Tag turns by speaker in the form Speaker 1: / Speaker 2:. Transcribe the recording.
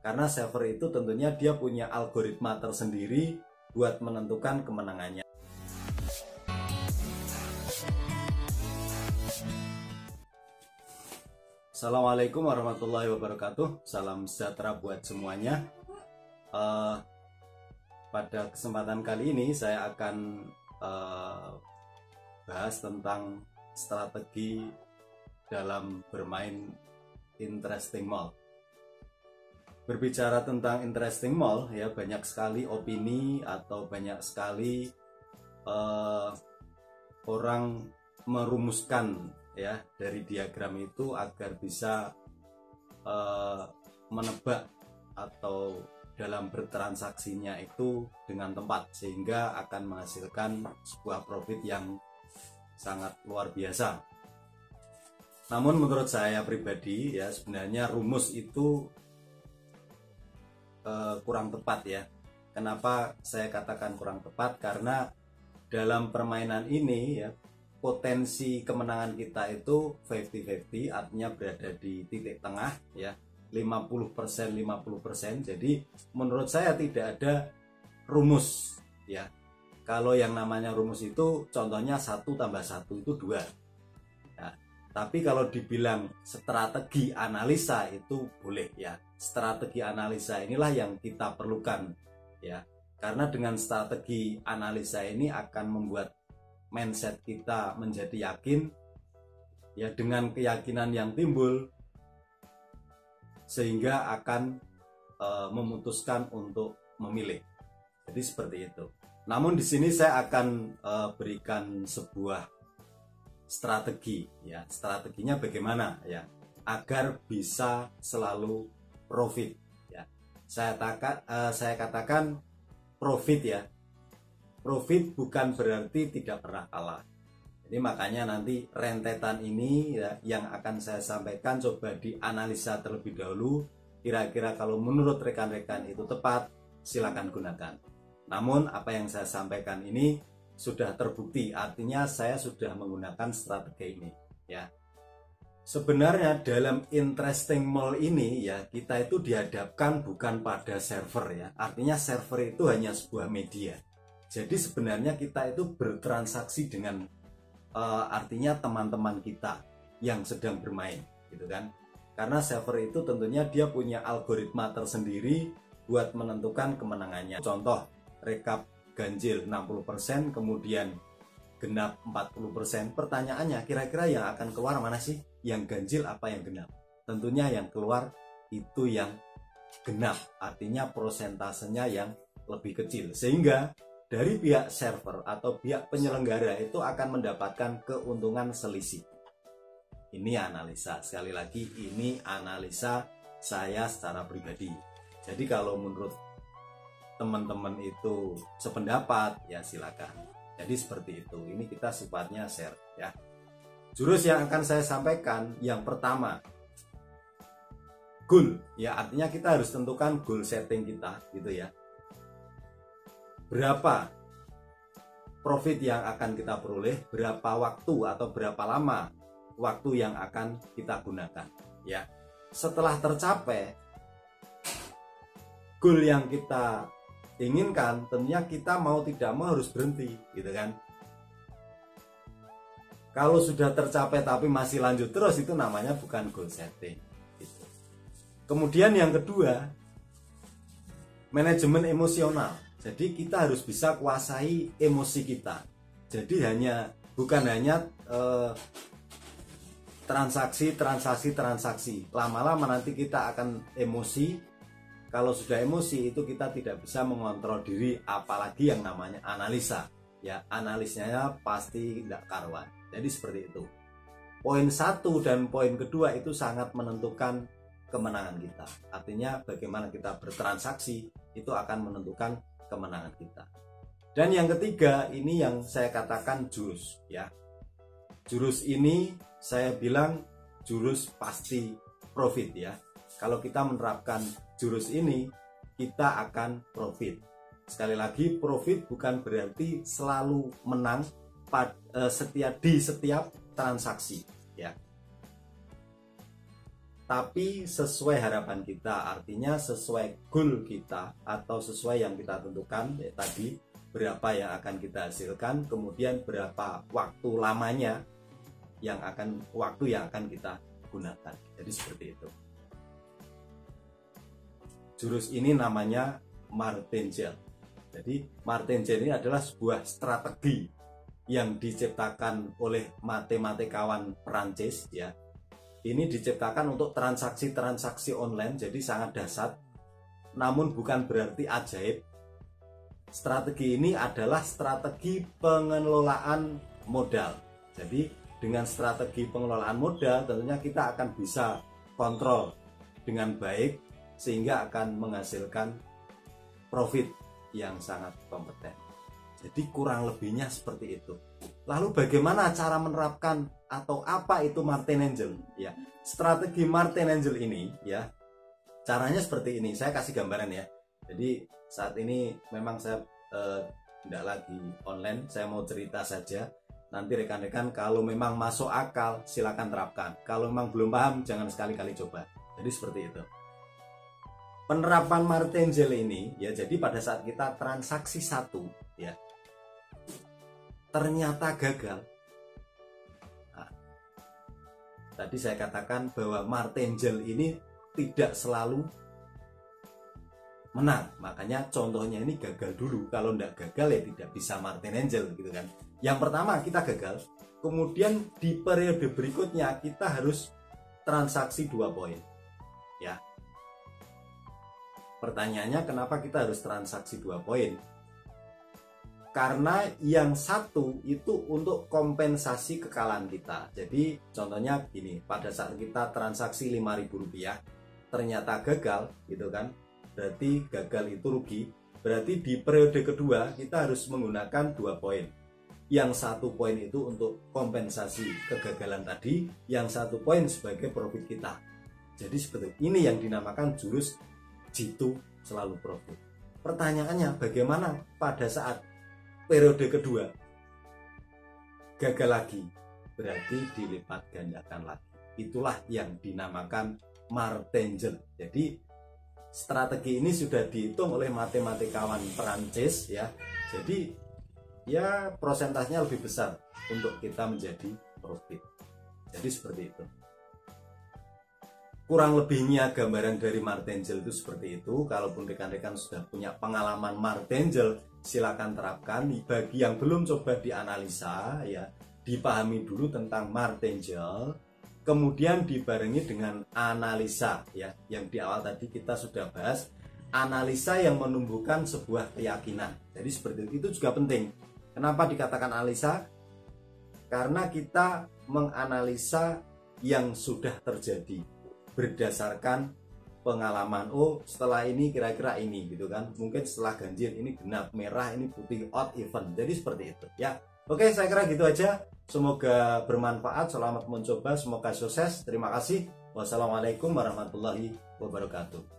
Speaker 1: Karena server itu tentunya dia punya algoritma tersendiri buat menentukan kemenangannya. Assalamualaikum warahmatullahi wabarakatuh. Salam sejahtera buat semuanya. Pada kesempatan kali ini saya akan bahas tentang strategi dalam bermain interesting mall. Berbicara tentang interesting mall, ya banyak sekali opini atau banyak sekali orang merumuskan ya dari diagram itu agar bisa menebak atau dalam bertransaksinya itu dengan tepat, sehingga akan menghasilkan sebuah profit yang sangat luar biasa. Namun menurut saya pribadi ya sebenarnya rumus itu kurang tepat ya. Kenapa saya katakan kurang tepat? Karena dalam permainan ini ya potensi kemenangan kita itu 50-50, artinya berada di titik tengah ya, 50% 50%. Jadi menurut saya tidak ada rumus ya. Kalau yang namanya rumus itu contohnya 1 tambah 1 itu 2 ya. Tapi kalau dibilang strategi analisa itu boleh ya. Strategi analisa inilah yang kita perlukan ya. Karena dengan strategi analisa ini akan membuat mindset kita menjadi yakin ya, dengan keyakinan yang timbul sehingga akan memutuskan untuk memilih. Jadi seperti itu. Namun di sini saya akan berikan sebuah strategi ya. Strateginya bagaimana ya agar bisa selalu profit ya. Saya katakan profit ya. Profit bukan berarti tidak pernah kalah. Jadi makanya nanti rentetan ini ya, yang akan saya sampaikan coba dianalisa terlebih dahulu. Kira-kira kalau menurut rekan-rekan itu tepat, silakan gunakan. Namun apa yang saya sampaikan ini sudah terbukti, artinya saya sudah menggunakan strategi ini ya. Sebenarnya dalam interesting mall ini ya, kita itu dihadapkan bukan pada server ya. Artinya server itu hanya sebuah media. Jadi sebenarnya kita itu bertransaksi dengan artinya teman-teman kita yang sedang bermain gitu kan. Karena server itu tentunya dia punya algoritma tersendiri buat menentukan kemenangannya. Contoh, rekap ganjil 60%, kemudian genap 40%. Pertanyaannya, kira-kira yang akan keluar mana sih? Yang ganjil apa yang genap? Tentunya yang keluar itu yang genap, artinya prosentasenya yang lebih kecil, sehingga dari pihak server atau pihak penyelenggara itu akan mendapatkan keuntungan selisih. Ini analisa, sekali lagi ini analisa saya secara pribadi. Jadi kalau menurut teman-teman itu sependapat ya silakan. Jadi seperti itu. Ini kita sifatnya share ya. Jurus yang akan saya sampaikan yang pertama, goal ya, artinya kita harus tentukan goal setting kita gitu ya. Berapa profit yang akan kita peroleh, berapa waktu atau berapa lama waktu yang akan kita gunakan ya. Setelah tercapai goal yang kita inginkan, tentunya kita mau tidak mau harus berhenti gitu kan. Kalau sudah tercapai tapi masih lanjut terus, itu namanya bukan goal setting gitu. Kemudian yang kedua, manajemen emosional. Jadi kita harus bisa kuasai emosi kita. Jadi bukan hanya transaksi. Lama-lama nanti kita akan emosi. Kalau sudah emosi itu kita tidak bisa mengontrol diri, apalagi yang namanya analisa. Ya, analisnya pasti tidak karuan. Jadi seperti itu. Poin 1 dan poin kedua itu sangat menentukan kemenangan kita. Artinya bagaimana kita bertransaksi itu akan menentukan kemenangan kita. Dan yang ketiga, ini yang saya katakan jurus ya. Jurus ini saya bilang jurus pasti profit ya. Kalau kita menerapkan jurus ini, kita akan profit. Sekali lagi, profit bukan berarti selalu menang di setiap transaksi ya. tapi sesuai harapan kita, artinya sesuai goal kita atau sesuai yang kita tentukan tadi, berapa yang akan kita hasilkan, kemudian berapa waktu lamanya waktu yang akan kita gunakan. Jadi seperti itu. Jurus ini namanya martingale. Jadi martingale ini adalah sebuah strategi yang diciptakan oleh matematikawan Perancis ya. Ini diciptakan untuk transaksi-transaksi online, jadi sangat dasar, namun bukan berarti ajaib. Strategi ini adalah strategi pengelolaan modal. Jadi dengan strategi pengelolaan modal tentunya kita akan bisa kontrol dengan baik sehingga akan menghasilkan profit yang sangat kompeten. Jadi kurang lebihnya seperti itu. Lalu bagaimana cara menerapkan atau apa itu martingale? Ya, strategi martingale ini ya, caranya seperti ini. Saya kasih gambaran ya. Jadi saat ini memang saya tidak lagi online, saya mau cerita saja. Nanti rekan-rekan kalau memang masuk akal silakan terapkan. Kalau memang belum paham jangan sekali-kali coba. Jadi seperti itu. Penerapan martingale ini ya, jadi pada saat kita transaksi satu ya, ternyata gagal. Nah, tadi saya katakan bahwa martingale ini tidak selalu menang, makanya contohnya ini gagal dulu. Kalau tidak gagal ya tidak bisa martingale gitu kan. Yang pertama kita gagal, kemudian di periode berikutnya kita harus transaksi 2 poin ya. Pertanyaannya kenapa kita harus transaksi 2 poin? Karena yang satu itu untuk kompensasi kekalahan kita. Jadi contohnya gini, pada saat kita transaksi Rp5.000 ternyata gagal gitu kan, berarti gagal itu rugi. Berarti di periode kedua kita harus menggunakan 2 poin. Yang 1 poin itu untuk kompensasi kegagalan tadi, yang 1 poin sebagai profit kita. Jadi seperti ini yang dinamakan jurus jitu selalu profit. Pertanyaannya bagaimana pada saat periode kedua gagal lagi? Berarti dilipat gandakan lagi. Itulah yang dinamakan martingale. Jadi strategi ini sudah dihitung oleh matematikawan Perancis ya. Jadi ya prosentasenya lebih besar untuk kita menjadi profit. Jadi seperti itu. Kurang lebihnya gambaran dari martingale itu seperti itu. Kalaupun rekan-rekan sudah punya pengalaman martingale, silakan terapkan. Bagi yang belum, coba dianalisa ya, dipahami dulu tentang martingale, kemudian dibarengi dengan analisa ya, yang di awal tadi kita sudah bahas, analisa yang menumbuhkan sebuah keyakinan. Jadi seperti itu juga penting. Kenapa dikatakan analisa? Karena kita menganalisa yang sudah terjadi berdasarkan pengalaman. Oh, setelah ini kira-kira ini gitu kan. Mungkin setelah ganjil ini genap, merah ini putih, odd, even. Jadi seperti itu ya. Oke, saya kira gitu aja. Semoga bermanfaat. Selamat mencoba, semoga sukses. Terima kasih. Wassalamualaikum warahmatullahi wabarakatuh.